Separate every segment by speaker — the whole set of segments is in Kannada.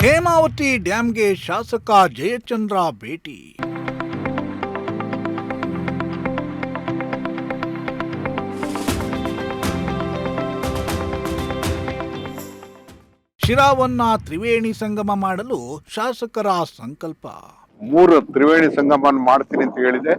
Speaker 1: ಹೇಮಾವತಿ ಡ್ಯಾಂಗೆ ಶಾಸಕ ಜಯಚಂದ್ರ ಭೇಟಿ. ಶಿರಾವನ್ನ ತ್ರಿವೇಣಿ ಸಂಗಮ ಮಾಡಲು ಶಾಸಕರ ಸಂಕಲ್ಪ.
Speaker 2: 3 ತ್ರಿವೇಣಿ ಸಂಗಮ ಮಾಡ್ತೀನಿ ಅಂತ ಹೇಳಿದೆ.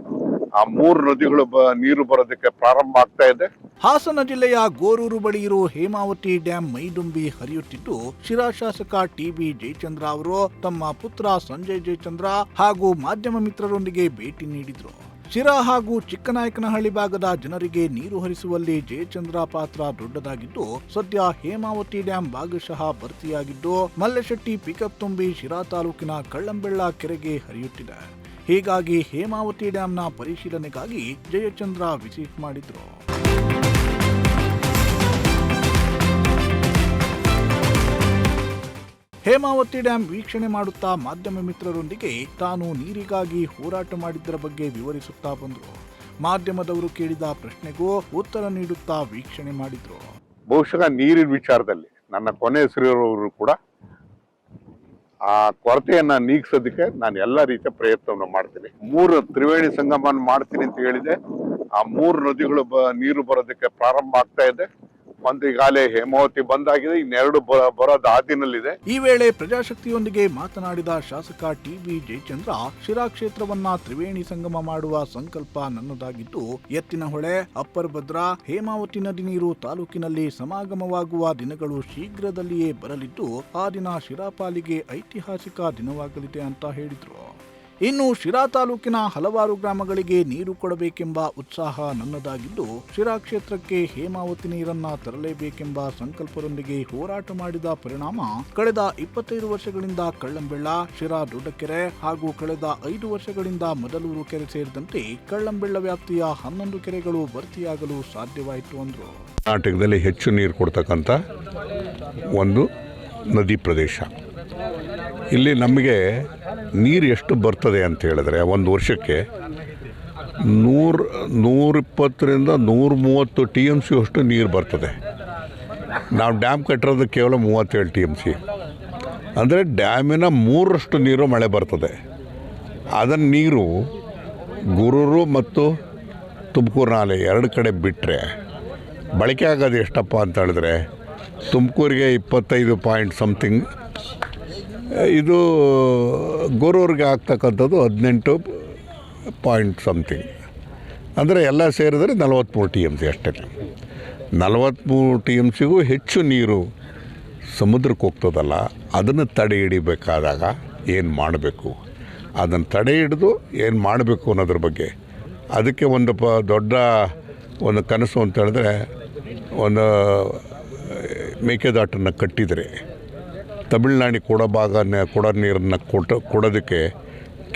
Speaker 2: ಆ 3 ನದಿಗಳು ನೀರು ಬರೋದಕ್ಕೆ ಪ್ರಾರಂಭ ಆಗ್ತಾ ಇದೆ.
Speaker 1: ಹಾಸನ ಜಿಲ್ಲೆಯ ಗೋರೂರು ಬಳಿ ಇರೋ ಹೇಮಾವತಿ ಡ್ಯಾಂ ಮೈದುಂಬಿ ಹರಿಯುತ್ತಿದ್ದು, ಶಿರಾ ಶಾಸಕ ಟಿ.ಬಿ. ಜಯಚಂದ್ರ ಅವರು ತಮ್ಮ ಪುತ್ರ ಸಂಜಯ್ ಜಯಚಂದ್ರ ಹಾಗೂ ಮಾಧ್ಯಮ ಮಿತ್ರರೊಂದಿಗೆ ಭೇಟಿ ನೀಡಿದ್ರು. ಶಿರಾ ಹಾಗೂ ಚಿಕ್ಕನಾಯಕನಹಳ್ಳಿ ಭಾಗದ ಜನರಿಗೆ ನೀರು ಹರಿಸುವಲ್ಲಿ ಜಯಚಂದ್ರ ಪಾತ್ರ ದೊಡ್ಡದಾಗಿದ್ದು, ಸದ್ಯ ಹೇಮಾವತಿ ಡ್ಯಾಂ ಭಾಗಶಃ ಭರ್ತಿಯಾಗಿದ್ದು, ಮಲ್ಲೆಶೆಟ್ಟಿ ಪಿಕಪ್ ತುಂಬಿ ಶಿರಾ ತಾಲೂಕಿನ ಕಳ್ಳಂಬೆಳ್ಳ ಕೆರೆಗೆ ಹರಿಯುತ್ತಿದೆ. ಹೀಗಾಗಿ ಹೇಮಾವತಿ ಡ್ಯಾಂನ ಪರಿಶೀಲನೆಗಾಗಿ ಜಯಚಂದ್ರ ವಿಸಿಟ್ ಮಾಡಿದ್ರು. ಹೇಮಾವತಿ ಡ್ಯಾಂ ವೀಕ್ಷಣೆ ಮಾಡುತ್ತಾ ಮಾಧ್ಯಮ ಮಿತ್ರರೊಂದಿಗೆ ತಾನು ನೀರಿಗಾಗಿ ಹೋರಾಟ ಮಾಡಿದ್ದರ ಬಗ್ಗೆ ವಿವರಿಸುತ್ತಾ ಬಂದರು. ಮಾಧ್ಯಮದವರು ಕೇಳಿದ ಪ್ರಶ್ನೆಗೂ ಉತ್ತರ ನೀಡುತ್ತಾ ವೀಕ್ಷಣೆ ಮಾಡಿದ್ರು.
Speaker 2: ಬಹುಶಃ ನೀರಿನ ವಿಚಾರದಲ್ಲಿ ನನ್ನ ಕೊನೆ ಹೆಸರಿರೋರು ಕೂಡ ಆ ಕೊರತೆಯನ್ನ ನೀಗಿಸೋದಕ್ಕೆ ನಾನು ಎಲ್ಲ ರೀತಿಯ ಪ್ರಯತ್ನವನ್ನು ಮಾಡ್ತೀನಿ. 3 ತ್ರಿವೇಣಿ ಸಂಗಮ ಮಾಡ್ತೀನಿ ಅಂತ ಹೇಳಿದೆ. ಆ 3 ನದಿಗಳು ನೀರು ಬರೋದಕ್ಕೆ ಪ್ರಾರಂಭ ಆಗ್ತಾ ಇದೆ. ಒಂದು ಈಗಾಗಲೇ ಹೇಮಾವತಿ ಬಂದಾಗಿದೆ, ಇನ್ನೆರಡು ಬರೋದು ಹಾದಿನಲ್ಲಿದೆ.
Speaker 1: ಈ ವೇಳೆ ಪ್ರಜಾಶಕ್ತಿಯೊಂದಿಗೆ ಮಾತನಾಡಿದ ಶಾಸಕ ಟಿ.ಬಿ. ಜಯಚಂದ್ರ, ಶಿರಾ ಕ್ಷೇತ್ರವನ್ನ ತ್ರಿವೇಣಿ ಸಂಗಮ ಮಾಡುವ ಸಂಕಲ್ಪ ನನ್ನದಾಗಿದ್ದು, ಎತ್ತಿನಹೊಳೆ, ಅಪ್ಪರ್ ಭದ್ರಾ, ಹೇಮಾವತಿ ನದಿ ನೀರು ತಾಲೂಕಿನಲ್ಲಿ ಸಮಾಗಮವಾಗುವ ದಿನಗಳು ಶೀಘ್ರದಲ್ಲಿಯೇ ಬರಲಿದ್ದು, ಆ ದಿನ ಶಿರಾ ಪಾಲಿಗೆ ಐತಿಹಾಸಿಕ ದಿನವಾಗಲಿದೆ ಅಂತ ಹೇಳಿದ್ರು. ಇನ್ನು ಶಿರಾ ತಾಲೂಕಿನ ಹಲವಾರು ಗ್ರಾಮಗಳಿಗೆ ನೀರು ಕೊಡಬೇಕೆಂಬ ಉತ್ಸಾಹ ನನ್ನದಾಗಿದ್ದು, ಶಿರಾ ಕ್ಷೇತ್ರಕ್ಕೆ ಹೇಮಾವತಿ ನೀರನ್ನ ತರಲೇಬೇಕೆಂಬ ಸಂಕಲ್ಪದೊಂದಿಗೆ ಹೋರಾಟ ಮಾಡಿದ ಪರಿಣಾಮ ಕಳೆದ 25 ವರ್ಷಗಳಿಂದ ಕಳ್ಳಂಬೆಳ್ಳ, ಶಿರಾ ದೊಡ್ಡಕೆರೆ ಹಾಗೂ ಕಳೆದ 5 ವರ್ಷಗಳಿಂದ ಮದಲೂರು ಕೆರೆ ಸೇರಿದಂತೆ ಕಳ್ಳಂಬೆಳ್ಳ ವ್ಯಾಪ್ತಿಯ 11 ಕೆರೆಗಳು ಭರ್ತಿಯಾಗಲು ಸಾಧ್ಯವಾಯಿತು ಅಂದ್ರು.
Speaker 2: ಕರ್ನಾಟಕದಲ್ಲಿ ಹೆಚ್ಚು ನೀರು ಕೊಡ್ತಕ್ಕಂಥ ಒಂದು ನದಿ ಪ್ರದೇಶ. ಇಲ್ಲಿ ನಮಗೆ ನೀರು ಎಷ್ಟು ಬರ್ತದೆ ಅಂತ ಹೇಳಿದ್ರೆ, ಒಂದು ವರ್ಷಕ್ಕೆ 120ರಿಂದ 130 TMC ಅಷ್ಟು ನೀರು ಬರ್ತದೆ. ನಾವು ಡ್ಯಾಮ್ ಕಟ್ಟಿರೋದು ಕೇವಲ 37 TMC. ಅಂದರೆ ಡ್ಯಾಮಿನ 3ರಷ್ಟು ನೀರು ಮಳೆ ಬರ್ತದೆ. ಅದನ್ನು ನೀರು ಗುರೂರು ಮತ್ತು ತುಮಕೂರು ನಾಲೆ 2 ಕಡೆ ಬಿಟ್ಟರೆ ಬಳಕೆ ಆಗೋದು ಎಷ್ಟಪ್ಪ ಅಂತ ಹೇಳಿದ್ರೆ, ತುಮಕೂರಿಗೆ 25 ಪಾಯಿಂಟ್ ಸಮಥಿಂಗ್, ಇದು ಗೋರೂರಿಗೆ ಆಗ್ತಕ್ಕಂಥದ್ದು 18 ಪಾಯಿಂಟ್ ಸಮಥಿಂಗ್. ಅಂದರೆ ಎಲ್ಲ ಸೇರಿದ್ರೆ 43 TMC ಅಷ್ಟೇ. 43 TMCಗೂ ಹೆಚ್ಚು ನೀರು ಸಮುದ್ರಕ್ಕೆ ಹೋಗ್ತದಲ್ಲ, ಅದನ್ನು ತಡೆ ಹಿಡಿಬೇಕಾದಾಗ ಏನು ಮಾಡಬೇಕು, ಅದನ್ನು ತಡೆ ಹಿಡಿದು ಏನು ಮಾಡಬೇಕು ಅನ್ನೋದ್ರ ಬಗ್ಗೆ ಅದಕ್ಕೆ ಒಂದು ದೊಡ್ಡ ಒಂದು ಕನಸು ಅಂತ ಹೇಳಿದ್ರೆ, ಒಂದು ಮೇಕೆದಾಟನ್ನು ಕಟ್ಟಿದರೆ ತಮಿಳುನಾಡಿಗೆ ಕೊಡೋ ನೀರನ್ನು ಕೊಡೋದಕ್ಕೆ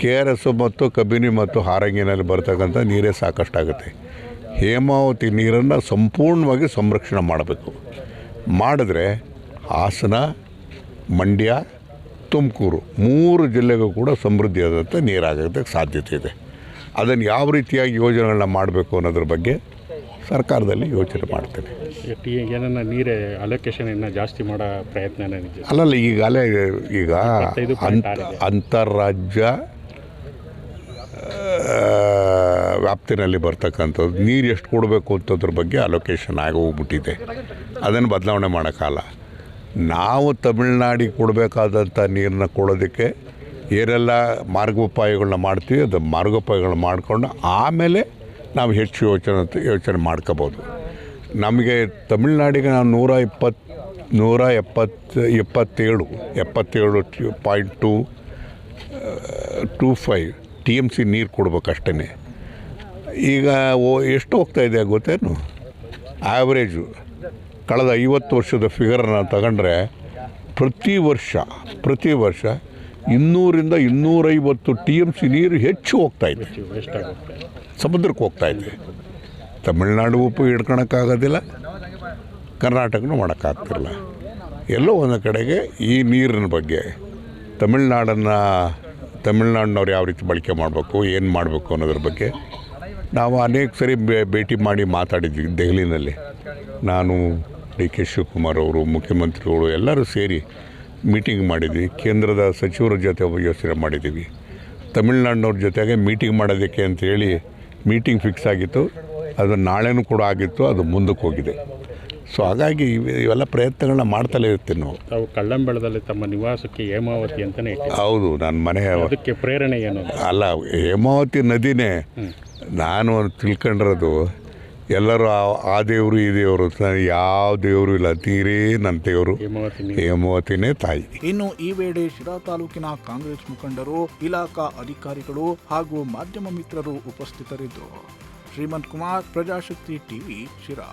Speaker 2: KRS ಮತ್ತು ಕಬಿನಿ ಮತ್ತು ಹಾರಂಗಿನಲ್ಲಿ ಬರ್ತಕ್ಕಂಥ ನೀರೇ ಸಾಕಷ್ಟಾಗುತ್ತೆ. ಹೇಮಾವತಿ ನೀರನ್ನು ಸಂಪೂರ್ಣವಾಗಿ ಸಂರಕ್ಷಣೆ ಮಾಡಬೇಕು. ಮಾಡಿದ್ರೆ ಹಾಸನ, ಮಂಡ್ಯ, ತುಮಕೂರು 3 ಜಿಲ್ಲೆಗೂ ಕೂಡ ಸಮೃದ್ಧಿಯಾದಂಥ ನೀರಾಗೋದಕ್ಕೆ ಸಾಧ್ಯತೆ ಇದೆ. ಅದನ್ನು ಯಾವ ರೀತಿಯಾಗಿ ಯೋಜನೆಗಳನ್ನ ಮಾಡಬೇಕು ಅನ್ನೋದ್ರ ಬಗ್ಗೆ ಸರ್ಕಾರದಲ್ಲಿ ಯೋಚನೆ ಮಾಡ್ತೇನೆ.
Speaker 3: ಏನನ್ನ ನೀರೇ ಅಲೋಕೇಶನ್ ಜಾಸ್ತಿ ಮಾಡೋ ಪ್ರಯತ್ನ
Speaker 2: ಅಲ್ಲಲ್ಲ, ಈಗ ಅಂತಾರಾಜ್ಯ ವ್ಯಾಪ್ತಿನಲ್ಲಿ ಬರ್ತಕ್ಕಂಥದ್ದು ನೀರು ಎಷ್ಟು ಕೊಡಬೇಕು ಅಂತದ್ರ ಬಗ್ಗೆ ಅಲೋಕೇಶನ್ ಆಗೋಗ್ಬಿಟ್ಟಿದೆ. ಅದನ್ನು ಬದಲಾವಣೆ ಮಾಡೋಕ್ಕಲ್ಲ. ನಾವು ತಮಿಳ್ನಾಡಿಗೆ ಕೊಡಬೇಕಾದಂಥ ನೀರನ್ನ ಕೊಡೋದಕ್ಕೆ ಏನೆಲ್ಲ ಮಾರ್ಗೋಪಾಯಗಳನ್ನ ಮಾಡ್ತೀವಿ, ಅದು ಮಾರ್ಗೋಪಾಯಗಳನ್ನ ಮಾಡಿಕೊಂಡು ಆಮೇಲೆ ನಾವು ಹೆಚ್ಚು ಯೋಚನೆ ಮಾಡ್ಕೋಬೋದು. ನಮಗೆ ತಮಿಳ್ನಾಡಿಗೆ ನಾವು 177.25 TMC ನೀರು ಕೊಡ್ಬೇಕಷ್ಟೇ. ಈಗ ಎಷ್ಟು ಹೋಗ್ತಾಯಿದೆ ಗೊತ್ತೇನು? ಆ್ಯಾವ್ರೇಜು ಕಳೆದ 50 ವರ್ಷದ ಫಿಗರನ್ನು ತಗೊಂಡ್ರೆ ಪ್ರತಿ ವರ್ಷ 200ರಿಂದ 250 TMC ನೀರು ಹೆಚ್ಚು ಹೋಗ್ತಾಯಿದೆ, ಸಮುದ್ರಕ್ಕೆ ಹೋಗ್ತಾಯಿದೆ. ತಮಿಳ್ನಾಡು ಉಪ್ಪು ಹಿಡ್ಕೊಳಕ್ಕಾಗೋದಿಲ್ಲ, ಕರ್ನಾಟಕನೂ ಮಾಡೋಕ್ಕಾಗ್ತಿರಲ್ಲ. ಎಲ್ಲೋ ಒಂದು ಕಡೆಗೆ ಈ ನೀರಿನ ಬಗ್ಗೆ ತಮಿಳ್ನಾಡಿನವ್ರು ಯಾವ ರೀತಿ ಬಳಕೆ ಮಾಡಬೇಕು, ಏನು ಮಾಡಬೇಕು ಅನ್ನೋದ್ರ ಬಗ್ಗೆ ನಾವು ಅನೇಕ ಸರಿ ಭೇಟಿ ಮಾಡಿ ಮಾತಾಡಿದ್ವಿ ದೆಹಲಿನಲ್ಲಿ. ನಾನು ಡಿ ಕೆ ಶಿವಕುಮಾರ್ ಅವರು, ಮುಖ್ಯಮಂತ್ರಿಗಳು ಎಲ್ಲರೂ ಸೇರಿ ಮೀಟಿಂಗ್ ಮಾಡಿದ್ವಿ, ಕೇಂದ್ರದ ಸಚಿವರ ಜೊತೆ ಯೋಚನೆ ಮಾಡಿದ್ದೀವಿ, ತಮಿಳ್ನಾಡಿನವ್ರ ಜೊತೆಗೆ ಮೀಟಿಂಗ್ ಮಾಡೋದಕ್ಕೆ ಅಂತೇಳಿ ಮೀಟಿಂಗ್ ಫಿಕ್ಸ್ ಆಗಿತ್ತು. ಅದು ನಾಳೆನೂ ಕೂಡ ಆಗಿತ್ತು, ಅದು ಮುಂದಕ್ಕೆ ಹೋಗಿದೆ. ಸೊ ಹಾಗಾಗಿ ಇವೆಲ್ಲ ಪ್ರಯತ್ನಗಳನ್ನ ಮಾಡ್ತಲೇ ಇರ್ತೀವಿ ನಾವು.
Speaker 3: ತಾವು ಕಳ್ಳಂಬೆಳದಲ್ಲಿ ತಮ್ಮ ನಿವಾಸಕ್ಕೆ ಹೇಮಾವತಿ ಅಂತಲೇ ಇಟ್ಟಿದ್ದಾರೆ.
Speaker 2: ಹೌದು, ನನ್ನ ಮನೆ
Speaker 3: ಅದಕ್ಕೆ ಪ್ರೇರಣೆ ಏನು?
Speaker 2: ಅಲ್ಲ, ಹೇಮಾವತಿ ನದಿನೇ ನಾನು ತಿಳ್ಕೊಂಡಿರೋದು. ಎಲ್ಲರೂ ಆ ದೇವರು ಈ ದೇವರು, ಯಾವ ದೇವರು ಇಲ್ಲ, ತೀರೇ ನನ್ನ ದೇವರು ಹೇಮಾವತಿನೇ ತಾಯಿ.
Speaker 1: ಇನ್ನು ಈ ವೇಳೆ ಶಿರಾ ತಾಲೂಕಿನ ಕಾಂಗ್ರೆಸ್ ಮುಖಂಡರು, ಇಲಾಖಾ ಅಧಿಕಾರಿಗಳು ಹಾಗೂ ಮಾಧ್ಯಮ ಮಿತ್ರರು ಉಪಸ್ಥಿತರಿದ್ದರು. ಶ್ರೀಮಂತ್ ಕುಮಾರ್, ಪ್ರಜಾಶಕ್ತಿ ಟಿವಿ, ಶಿರಾ.